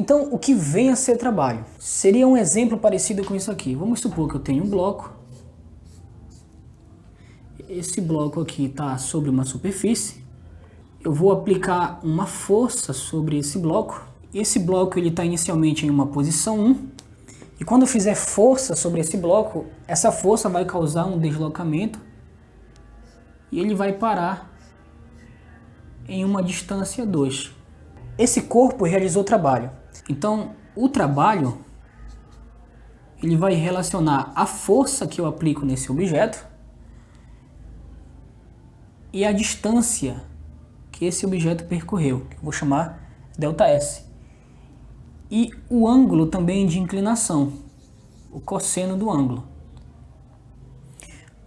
Então, o que vem a ser trabalho? Seria um exemplo parecido com isso aqui. Vamos supor que eu tenho um bloco. Esse bloco aqui está sobre uma superfície. Eu vou aplicar uma força sobre esse bloco. Esse bloco está inicialmente em uma posição 1. E quando eu fizer força sobre esse bloco, essa força vai causar um deslocamento. E ele vai parar em uma distância 2. Esse corpo realizou o trabalho. Então, o trabalho ele vai relacionar a força que eu aplico nesse objeto e a distância que esse objeto percorreu, que eu vou chamar ΔS. E o ângulo também de inclinação, o cosseno do ângulo.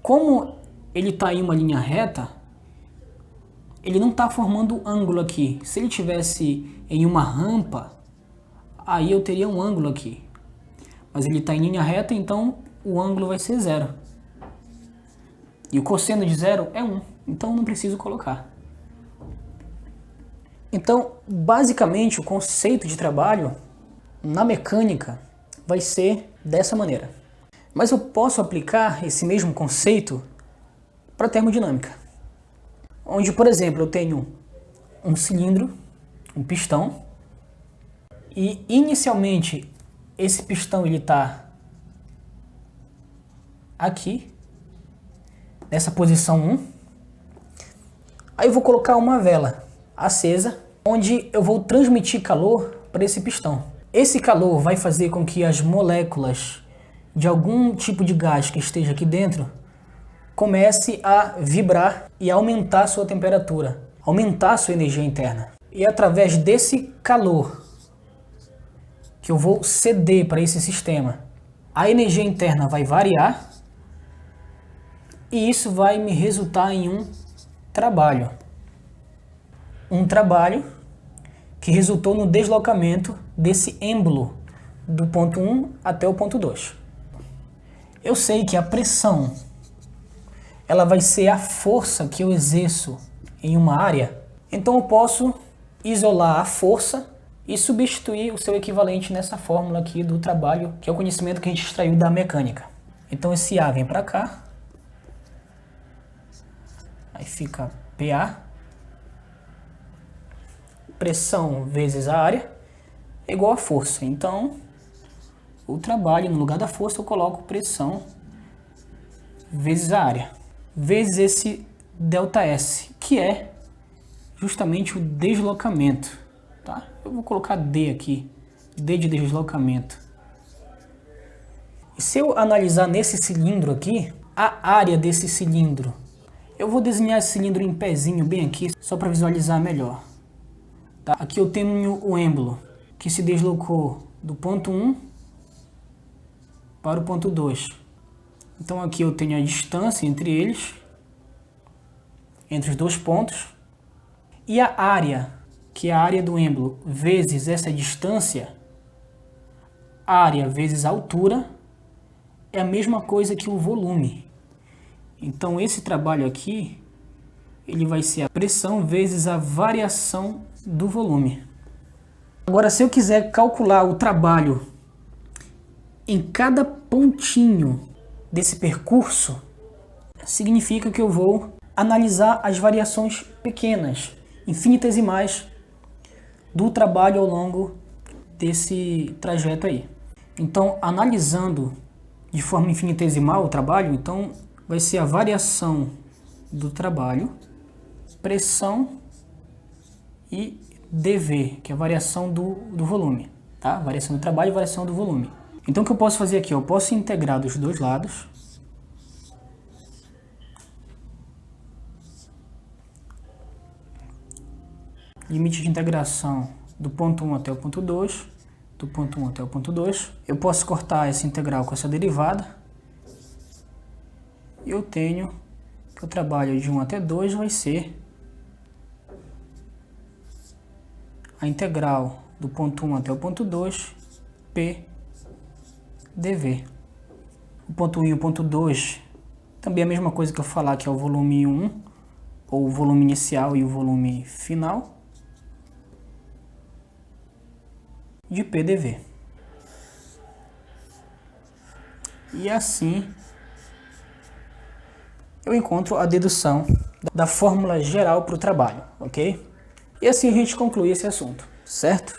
Como ele está em uma linha reta, ele não está formando ângulo aqui. Se ele estivesse em uma rampa, aí eu teria um ângulo aqui. Mas ele está em linha reta, então o ângulo vai ser 0. E o cosseno de 0 é 1, então não preciso colocar. Então, basicamente, o conceito de trabalho na mecânica vai ser dessa maneira. Mas eu posso aplicar esse mesmo conceito para a termodinâmica. Onde, por exemplo, eu tenho um cilindro, um pistão, e inicialmente esse pistão está aqui, nessa posição 1. Aí eu vou colocar uma vela acesa, onde eu vou transmitir calor para esse pistão. Esse calor vai fazer com que as moléculas de algum tipo de gás que esteja aqui dentro comece a vibrar e aumentar sua temperatura, aumentar sua energia interna. E através desse calor que eu vou ceder para esse sistema, a energia interna vai variar e isso vai me resultar em um trabalho. Um trabalho que resultou no deslocamento desse êmbolo do ponto 1 até o ponto 2. Eu sei que a pressão ela vai ser a força que eu exerço em uma área, então eu posso isolar a força e substituir o seu equivalente nessa fórmula aqui do trabalho, que é o conhecimento que a gente extraiu da mecânica. Então esse A vem para cá, aí fica PA, pressão vezes a área, é igual a força. Então, o trabalho, no lugar da força, eu coloco pressão vezes a área, vezes esse ΔS, que é justamente o deslocamento. Tá? Eu vou colocar D aqui, D de deslocamento. E se eu analisar nesse cilindro aqui, a área desse cilindro, eu vou desenhar esse cilindro em pezinho bem aqui, só para visualizar melhor. Tá? Aqui eu tenho o êmbolo, que se deslocou do ponto 1 para o ponto 2. Então aqui eu tenho a distância entre eles, entre os dois pontos, e a área, que é a área do êmbolo, vezes essa distância, área vezes altura, é a mesma coisa que o volume. Então esse trabalho aqui, ele vai ser a pressão vezes a variação do volume. Agora, se eu quiser calcular o trabalho em cada pontinho desse percurso, significa que eu vou analisar as variações pequenas, infinitesimais, do trabalho ao longo desse trajeto aí. Então, analisando de forma infinitesimal o trabalho, então vai ser a variação do trabalho, pressão e dV, que é a variação do volume, tá? Variação do trabalho e variação do volume. Então o que eu posso fazer aqui? Eu posso integrar dos dois lados. Limite de integração do ponto 1 até o ponto 2, do ponto 1 até o ponto 2. Eu posso cortar essa integral com essa derivada. E eu tenho que o trabalho de 1 até 2 vai ser a integral do ponto 1 até o ponto 2, P dV. O ponto 1 e o ponto 2, também é a mesma coisa que eu falar que é o volume 1, ou o volume inicial e o volume final. de PDV. E assim eu encontro a dedução da fórmula geral para o trabalho, ok? E assim a gente conclui esse assunto, certo?